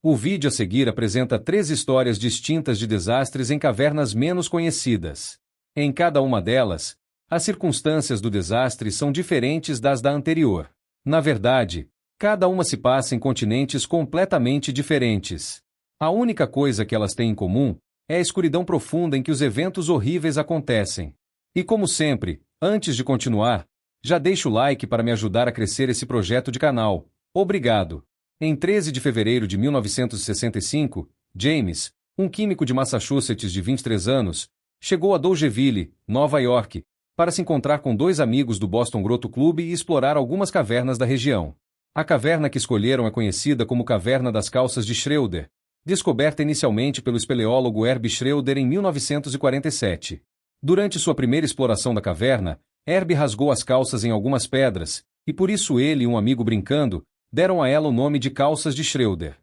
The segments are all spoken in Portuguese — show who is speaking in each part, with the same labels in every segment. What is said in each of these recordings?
Speaker 1: O vídeo a seguir apresenta 3 histórias distintas de desastres em cavernas menos conhecidas. Em cada uma delas, as circunstâncias do desastre são diferentes das da anterior. Na verdade, cada uma se passa em continentes completamente diferentes. A única coisa que elas têm em comum é a escuridão profunda em que os eventos horríveis acontecem. E como sempre, antes de continuar, já deixa o like para me ajudar a crescer esse projeto de canal. Obrigado! Em 13 de fevereiro de 1965, James, um químico de Massachusetts de 23 anos, chegou a Dolgeville, Nova York, para se encontrar com 2 amigos do Boston Grotto Club e explorar algumas cavernas da região. A caverna que escolheram é conhecida como Caverna das Calças de Schroeder, descoberta inicialmente pelo espeleólogo Herb Schroeder em 1947. Durante sua primeira exploração da caverna, Herb rasgou as calças em algumas pedras, e por isso ele e um amigo brincando, deram a ela o nome de Calças de Schroeder.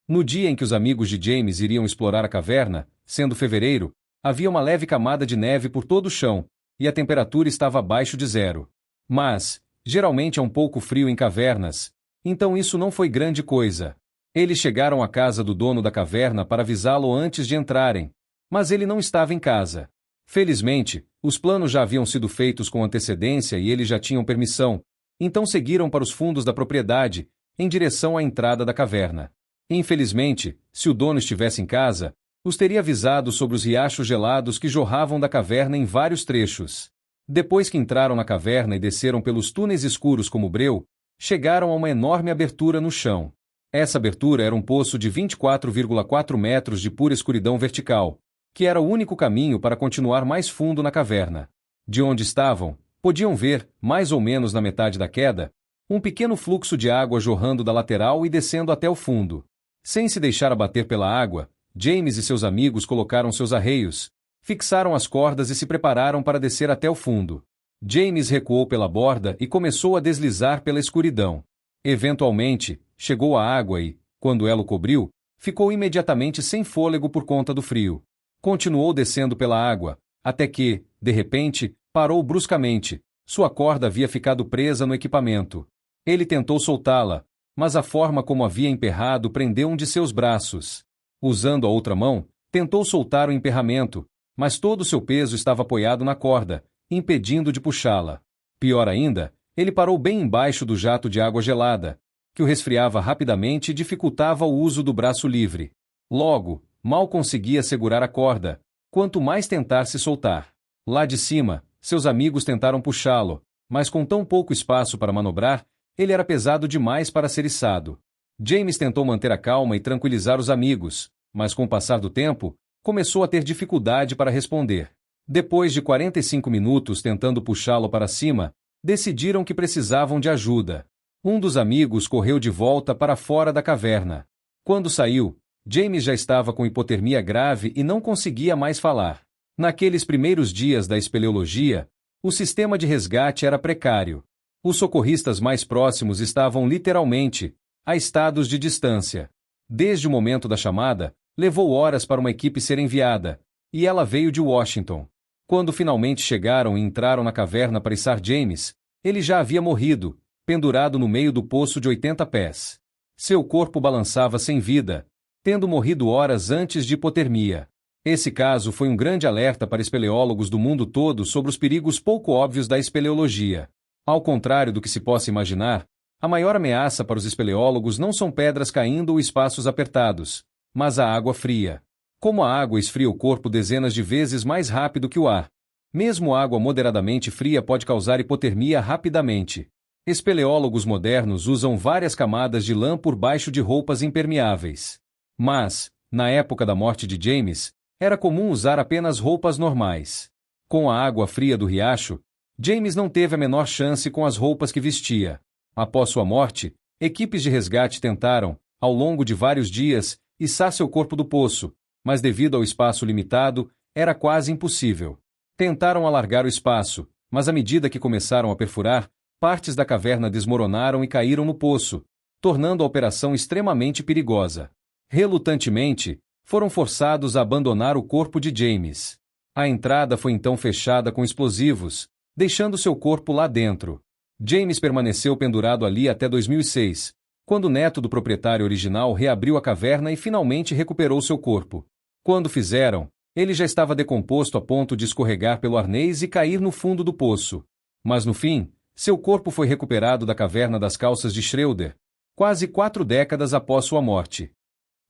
Speaker 1: No dia em que os amigos de James iriam explorar a caverna, sendo fevereiro, havia uma leve camada de neve por todo o chão, e a temperatura estava abaixo de 0. Mas, geralmente é um pouco frio em cavernas, então isso não foi grande coisa. Eles chegaram à casa do dono da caverna para avisá-lo antes de entrarem, mas ele não estava em casa. Felizmente, os planos já haviam sido feitos com antecedência e eles já tinham permissão, então seguiram para os fundos da propriedade, em direção à entrada da caverna. Infelizmente, se o dono estivesse em casa, os teria avisado sobre os riachos gelados que jorravam da caverna em vários trechos. Depois que entraram na caverna e desceram pelos túneis escuros como breu, chegaram a uma enorme abertura no chão. Essa abertura era um poço de 24,4 metros de pura escuridão vertical, que era o único caminho para continuar mais fundo na caverna. De onde estavam, podiam ver, mais ou menos na metade da queda, um pequeno fluxo de água jorrando da lateral e descendo até o fundo. Sem se deixar abater pela água, James e seus amigos colocaram seus arreios, fixaram as cordas e se prepararam para descer até o fundo. James recuou pela borda e começou a deslizar pela escuridão. Eventualmente, chegou à água e, quando ela o cobriu, ficou imediatamente sem fôlego por conta do frio. Continuou descendo pela água, até que, de repente, parou bruscamente. Sua corda havia ficado presa no equipamento. Ele tentou soltá-la, mas a forma como havia emperrado prendeu um de seus braços. Usando a outra mão, tentou soltar o emperramento, mas todo o seu peso estava apoiado na corda, impedindo de puxá-la. Pior ainda, ele parou bem embaixo do jato de água gelada, que o resfriava rapidamente e dificultava o uso do braço livre. Logo, mal conseguia segurar a corda, quanto mais tentar se soltar. Lá de cima, seus amigos tentaram puxá-lo, mas com tão pouco espaço para manobrar, ele era pesado demais para ser içado. James tentou manter a calma e tranquilizar os amigos, mas com o passar do tempo, começou a ter dificuldade para responder. Depois de 45 minutos tentando puxá-lo para cima, decidiram que precisavam de ajuda. Um dos amigos correu de volta para fora da caverna. Quando saiu, James já estava com hipotermia grave e não conseguia mais falar. Naqueles primeiros dias da espeleologia, o sistema de resgate era precário. Os socorristas mais próximos estavam literalmente a estados de distância. Desde o momento da chamada, levou horas para uma equipe ser enviada, e ela veio de Washington. Quando finalmente chegaram e entraram na caverna para içar James, ele já havia morrido, pendurado no meio do poço de 80 pés. Seu corpo balançava sem vida, tendo morrido horas antes de hipotermia. Esse caso foi um grande alerta para espeleólogos do mundo todo sobre os perigos pouco óbvios da espeleologia. Ao contrário do que se possa imaginar, a maior ameaça para os espeleólogos não são pedras caindo ou espaços apertados, mas a água fria. Como a água esfria o corpo dezenas de vezes mais rápido que o ar, mesmo água moderadamente fria pode causar hipotermia rapidamente. Espeleólogos modernos usam várias camadas de lã por baixo de roupas impermeáveis. Mas, na época da morte de James, era comum usar apenas roupas normais. Com a água fria do riacho, James não teve a menor chance com as roupas que vestia. Após sua morte, equipes de resgate tentaram, ao longo de vários dias, içar seu corpo do poço, mas devido ao espaço limitado, era quase impossível. Tentaram alargar o espaço, mas à medida que começaram a perfurar, partes da caverna desmoronaram e caíram no poço, tornando a operação extremamente perigosa. Relutantemente, foram forçados a abandonar o corpo de James. A entrada foi então fechada com explosivos, deixando seu corpo lá dentro. James permaneceu pendurado ali até 2006, quando o neto do proprietário original reabriu a caverna e finalmente recuperou seu corpo. Quando fizeram, ele já estava decomposto a ponto de escorregar pelo arnês e cair no fundo do poço. Mas no fim, seu corpo foi recuperado da caverna das Calças de Schröder, quase 4 décadas após sua morte.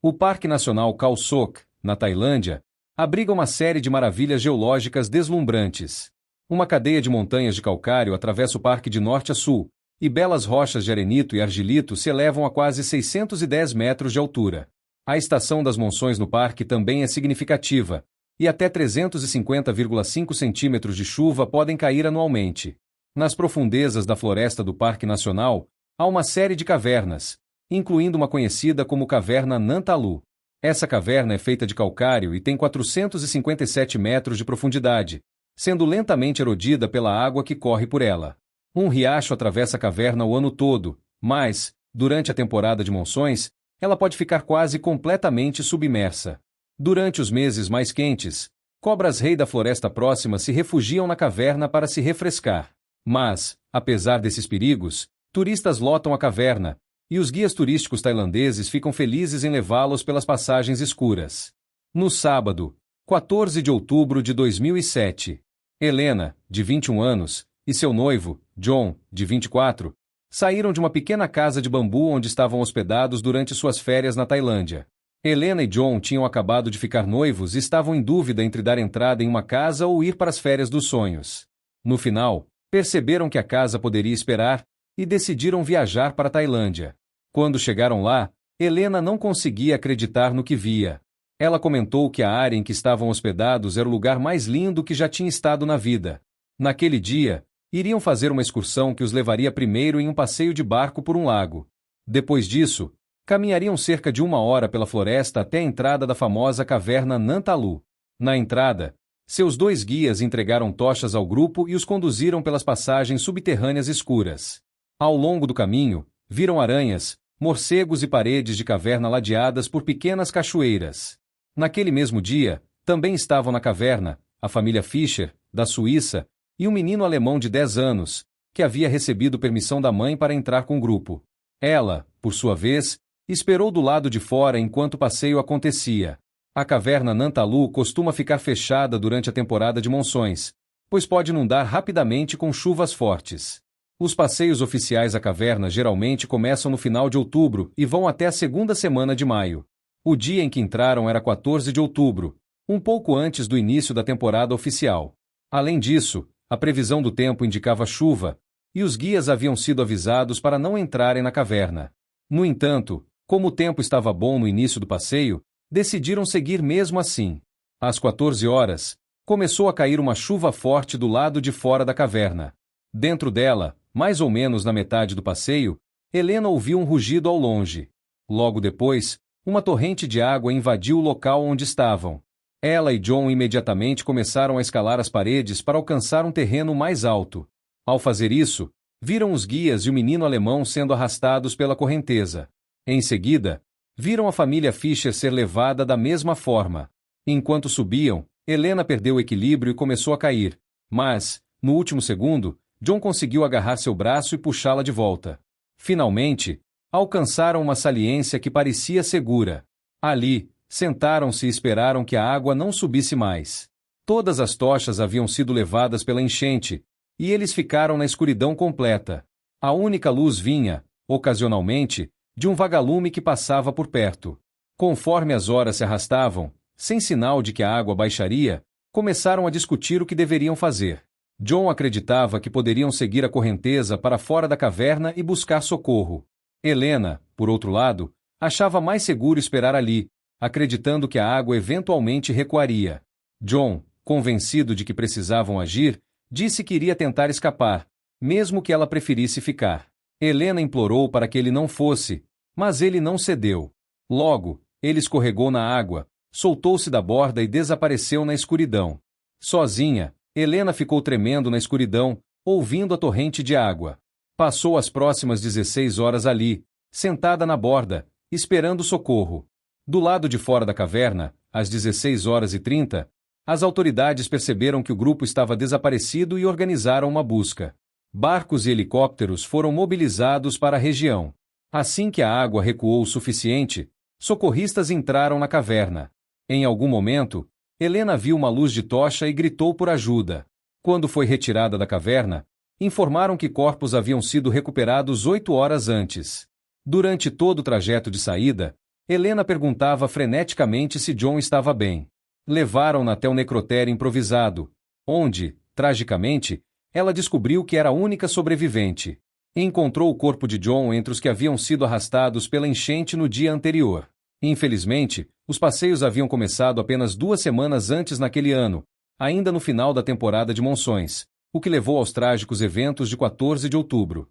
Speaker 1: O Parque Nacional Khao Sok, na Tailândia, abriga uma série de maravilhas geológicas deslumbrantes. Uma cadeia de montanhas de calcário atravessa o parque de norte a sul, e belas rochas de arenito e argilito se elevam a quase 610 metros de altura. A estação das monções no parque também é significativa, e até 350,5 centímetros de chuva podem cair anualmente. Nas profundezas da floresta do Parque Nacional, há uma série de cavernas, incluindo uma conhecida como Caverna Nantalu. Essa caverna é feita de calcário e tem 457 metros de profundidade, sendo lentamente erodida pela água que corre por ela. Um riacho atravessa a caverna o ano todo, mas, durante a temporada de monções, ela pode ficar quase completamente submersa. Durante os meses mais quentes, cobras-rei da floresta próxima se refugiam na caverna para se refrescar. Mas, apesar desses perigos, turistas lotam a caverna, e os guias turísticos tailandeses ficam felizes em levá-los pelas passagens escuras. No sábado, 14 de outubro de 2007, Helena, de 21 anos, e seu noivo, John, de 24, saíram de uma pequena casa de bambu onde estavam hospedados durante suas férias na Tailândia. Helena e John tinham acabado de ficar noivos e estavam em dúvida entre dar entrada em uma casa ou ir para as férias dos sonhos. No final, perceberam que a casa poderia esperar e decidiram viajar para a Tailândia. Quando chegaram lá, Helena não conseguia acreditar no que via. Ela comentou que a área em que estavam hospedados era o lugar mais lindo que já tinha estado na vida. Naquele dia, iriam fazer uma excursão que os levaria primeiro em um passeio de barco por um lago. Depois disso, caminhariam cerca de 1 hora pela floresta até a entrada da famosa caverna Nantalu. Na entrada, seus 2 guias entregaram tochas ao grupo e os conduziram pelas passagens subterrâneas escuras. Ao longo do caminho, viram aranhas, morcegos e paredes de caverna ladeadas por pequenas cachoeiras. Naquele mesmo dia, também estavam na caverna a família Fischer, da Suíça, e um menino alemão de 10 anos, que havia recebido permissão da mãe para entrar com o grupo. Ela, por sua vez, esperou do lado de fora enquanto o passeio acontecia. A caverna Nantalu costuma ficar fechada durante a temporada de monções, pois pode inundar rapidamente com chuvas fortes. Os passeios oficiais à caverna geralmente começam no final de outubro e vão até a segunda semana de maio. O dia em que entraram era 14 de outubro, um pouco antes do início da temporada oficial. Além disso, a previsão do tempo indicava chuva, e os guias haviam sido avisados para não entrarem na caverna. No entanto, como o tempo estava bom no início do passeio, decidiram seguir mesmo assim. Às 14 horas, começou a cair uma chuva forte do lado de fora da caverna. Dentro dela, mais ou menos na metade do passeio, Helena ouviu um rugido ao longe. Logo depois, uma torrente de água invadiu o local onde estavam. Ela e John imediatamente começaram a escalar as paredes para alcançar um terreno mais alto. Ao fazer isso, viram os guias e o menino alemão sendo arrastados pela correnteza. Em seguida, viram a família Fischer ser levada da mesma forma. Enquanto subiam, Helena perdeu o equilíbrio e começou a cair. Mas, no último segundo, John conseguiu agarrar seu braço e puxá-la de volta. Finalmente, alcançaram uma saliência que parecia segura. Ali, sentaram-se e esperaram que a água não subisse mais. Todas as tochas haviam sido levadas pela enchente, e eles ficaram na escuridão completa. A única luz vinha, ocasionalmente, de um vagalume que passava por perto. Conforme as horas se arrastavam, sem sinal de que a água baixaria, começaram a discutir o que deveriam fazer. John acreditava que poderiam seguir a correnteza para fora da caverna e buscar socorro. Helena, por outro lado, achava mais seguro esperar ali, acreditando que a água eventualmente recuaria. John, convencido de que precisavam agir, disse que iria tentar escapar, mesmo que ela preferisse ficar. Helena implorou para que ele não fosse, mas ele não cedeu. Logo, ele escorregou na água, soltou-se da borda e desapareceu na escuridão. Sozinha, Helena ficou tremendo na escuridão, ouvindo a torrente de água. Passou as próximas 16 horas ali, sentada na borda, esperando socorro. Do lado de fora da caverna, às 16h30, as autoridades perceberam que o grupo estava desaparecido e organizaram uma busca. Barcos e helicópteros foram mobilizados para a região. Assim que a água recuou o suficiente, socorristas entraram na caverna. Em algum momento, Helena viu uma luz de tocha e gritou por ajuda. Quando foi retirada da caverna, informaram que corpos haviam sido recuperados 8 horas antes. Durante todo o trajeto de saída, Helena perguntava freneticamente se John estava bem. Levaram-na até o necrotério improvisado, onde, tragicamente, ela descobriu que era a única sobrevivente. Encontrou o corpo de John entre os que haviam sido arrastados pela enchente no dia anterior. Infelizmente, os passeios haviam começado apenas 2 semanas antes naquele ano, ainda no final da temporada de monções, o que levou aos trágicos eventos de 14 de outubro.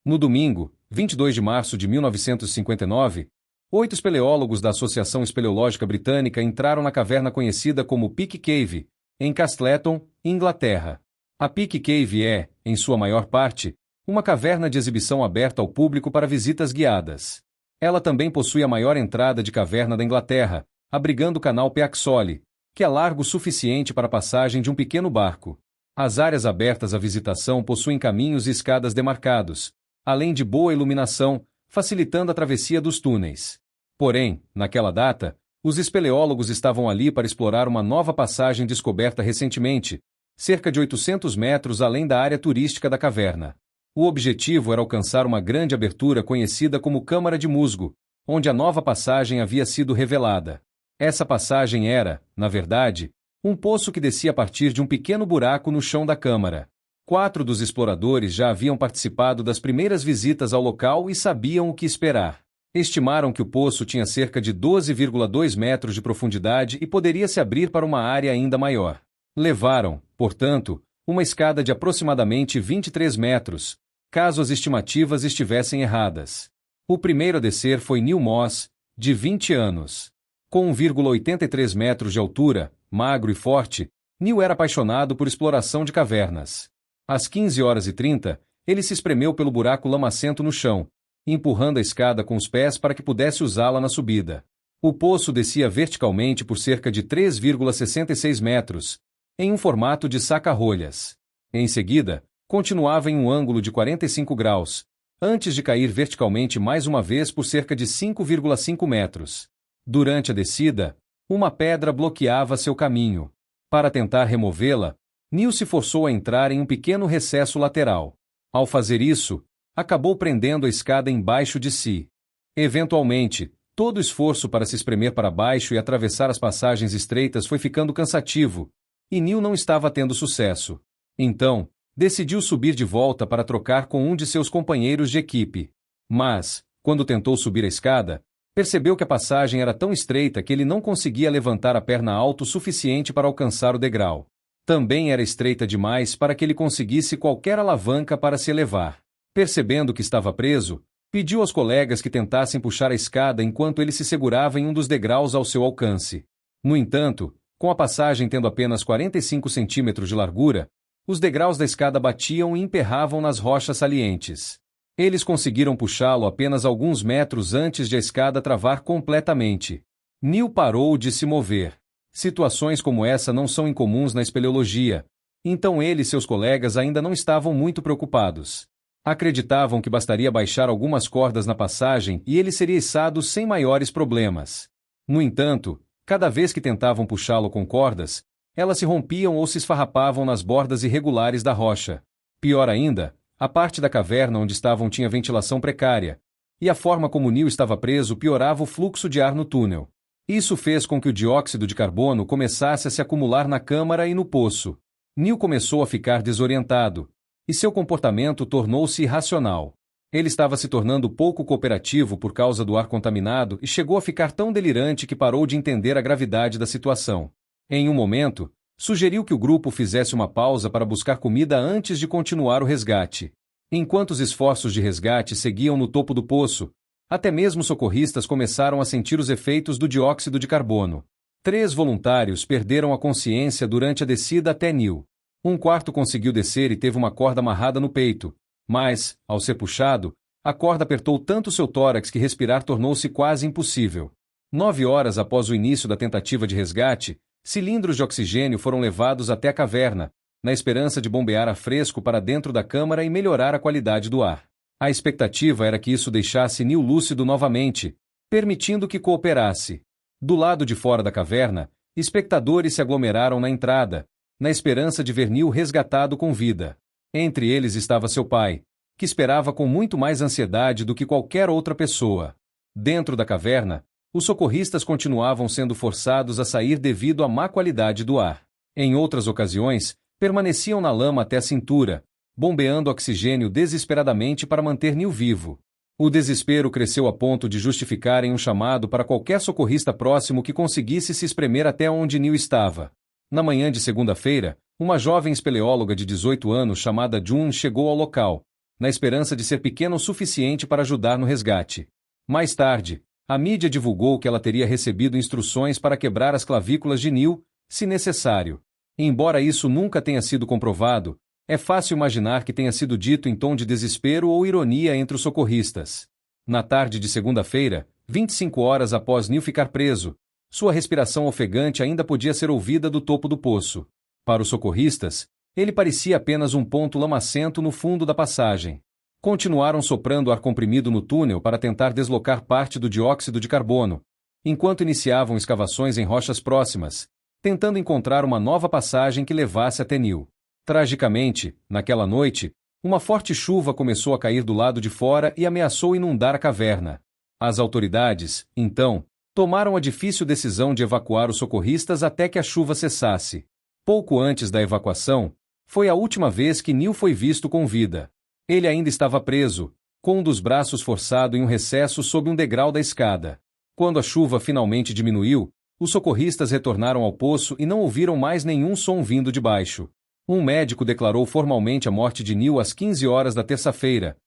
Speaker 1: No domingo, 22 de março de 1959, 8 espeleólogos da Associação Espeleológica Britânica entraram na caverna conhecida como Peak Cave, em Castleton, Inglaterra. A Peak Cave é, em sua maior parte, uma caverna de exibição aberta ao público para visitas guiadas. Ela também possui a maior entrada de caverna da Inglaterra, abrigando o canal Peaksole, que é largo o suficiente para a passagem de um pequeno barco. As áreas abertas à visitação possuem caminhos e escadas demarcados, além de boa iluminação, facilitando a travessia dos túneis. Porém, naquela data, os espeleólogos estavam ali para explorar uma nova passagem descoberta recentemente, cerca de 800 metros além da área turística da caverna. O objetivo era alcançar uma grande abertura conhecida como Câmara de Musgo, onde a nova passagem havia sido revelada. Essa passagem era, na verdade, um poço que descia a partir de um pequeno buraco no chão da câmara. 4 dos exploradores já haviam participado das primeiras visitas ao local e sabiam o que esperar. Estimaram que o poço tinha cerca de 12,2 metros de profundidade e poderia se abrir para uma área ainda maior. Levaram, portanto, uma escada de aproximadamente 23 metros, caso as estimativas estivessem erradas. O primeiro a descer foi Neil Moss, de 20 anos. Com 1,83 metros de altura, magro e forte, Neil era apaixonado por exploração de cavernas. Às 15h30, ele se espremeu pelo buraco lamacento no chão, empurrando a escada com os pés para que pudesse usá-la na subida. O poço descia verticalmente por cerca de 3,66 metros, em um formato de saca-rolhas. Em seguida, continuava em um ângulo de 45 graus, antes de cair verticalmente mais uma vez por cerca de 5,5 metros. Durante a descida, uma pedra bloqueava seu caminho. Para tentar removê-la, Neil se forçou a entrar em um pequeno recesso lateral. Ao fazer isso, acabou prendendo a escada embaixo de si. Eventualmente, todo o esforço para se espremer para baixo e atravessar as passagens estreitas foi ficando cansativo, e Neil não estava tendo sucesso. Então, decidiu subir de volta para trocar com um de seus companheiros de equipe. Mas, quando tentou subir a escada, percebeu que a passagem era tão estreita que ele não conseguia levantar a perna alto o suficiente para alcançar o degrau. Também era estreita demais para que ele conseguisse qualquer alavanca para se elevar. Percebendo que estava preso, pediu aos colegas que tentassem puxar a escada enquanto ele se segurava em um dos degraus ao seu alcance. No entanto, com a passagem tendo apenas 45 centímetros de largura, os degraus da escada batiam e emperravam nas rochas salientes. Eles conseguiram puxá-lo apenas alguns metros antes de a escada travar completamente. Neil parou de se mover. Situações como essa não são incomuns na espeleologia, então ele e seus colegas ainda não estavam muito preocupados. Acreditavam que bastaria baixar algumas cordas na passagem e ele seria içado sem maiores problemas. No entanto, cada vez que tentavam puxá-lo com cordas, elas se rompiam ou se esfarrapavam nas bordas irregulares da rocha. Pior ainda, a parte da caverna onde estavam tinha ventilação precária, e a forma como Neil estava preso piorava o fluxo de ar no túnel. Isso fez com que o dióxido de carbono começasse a se acumular na câmara e no poço. Neil começou a ficar desorientado, e seu comportamento tornou-se irracional. Ele estava se tornando pouco cooperativo por causa do ar contaminado e chegou a ficar tão delirante que parou de entender a gravidade da situação. Em um momento, sugeriu que o grupo fizesse uma pausa para buscar comida antes de continuar o resgate. Enquanto os esforços de resgate seguiam no topo do poço, até mesmo socorristas começaram a sentir os efeitos do dióxido de carbono. 3 voluntários perderam a consciência durante a descida até Neil. Um quarto conseguiu descer e teve uma corda amarrada no peito, mas, ao ser puxado, a corda apertou tanto seu tórax que respirar tornou-se quase impossível. 9 horas após o início da tentativa de resgate, cilindros de oxigênio foram levados até a caverna, na esperança de bombear ar fresco para dentro da câmara e melhorar a qualidade do ar. A expectativa era que isso deixasse Neil lúcido novamente, permitindo que cooperasse. Do lado de fora da caverna, espectadores se aglomeraram na entrada, na esperança de ver Neil resgatado com vida. Entre eles estava seu pai, que esperava com muito mais ansiedade do que qualquer outra pessoa. Dentro da caverna, os socorristas continuavam sendo forçados a sair devido à má qualidade do ar. Em outras ocasiões, permaneciam na lama até a cintura, bombeando oxigênio desesperadamente para manter Neil vivo. O desespero cresceu a ponto de justificarem um chamado para qualquer socorrista próximo que conseguisse se espremer até onde Neil estava. Na manhã de segunda-feira, uma jovem espeleóloga de 18 anos chamada June chegou ao local, na esperança de ser pequena o suficiente para ajudar no resgate. Mais tarde, a mídia divulgou que ela teria recebido instruções para quebrar as clavículas de Neil, se necessário. Embora isso nunca tenha sido comprovado, é fácil imaginar que tenha sido dito em tom de desespero ou ironia entre os socorristas. Na tarde de segunda-feira, 25 horas após Neil ficar preso, sua respiração ofegante ainda podia ser ouvida do topo do poço. Para os socorristas, ele parecia apenas um ponto lamacento no fundo da passagem. Continuaram soprando ar comprimido no túnel para tentar deslocar parte do dióxido de carbono, enquanto iniciavam escavações em rochas próximas, tentando encontrar uma nova passagem que levasse até Neil. Tragicamente, naquela noite, uma forte chuva começou a cair do lado de fora e ameaçou inundar a caverna. As autoridades, então, tomaram a difícil decisão de evacuar os socorristas até que a chuva cessasse. Pouco antes da evacuação, foi a última vez que Neil foi visto com vida. Ele ainda estava preso, com um dos braços forçado em um recesso sob um degrau da escada. Quando a chuva finalmente diminuiu, os socorristas retornaram ao poço e não ouviram mais nenhum som vindo de baixo. Um médico declarou formalmente a morte de Neil às 15 horas da terça-feira,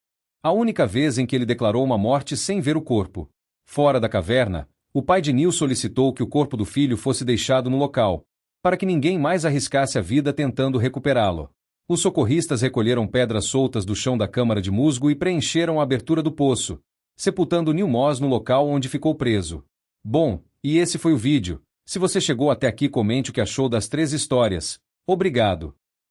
Speaker 1: a única vez em que ele declarou uma morte sem ver o corpo. Fora da caverna, o pai de Neil solicitou que o corpo do filho fosse deixado no local, para que ninguém mais arriscasse a vida tentando recuperá-lo. Os socorristas recolheram pedras soltas do chão da câmara de musgo e preencheram a abertura do poço, sepultando Neil Moss no local onde ficou preso. Bom, e esse foi o vídeo. Se você chegou até aqui, comente o que achou das 3 histórias. Obrigado.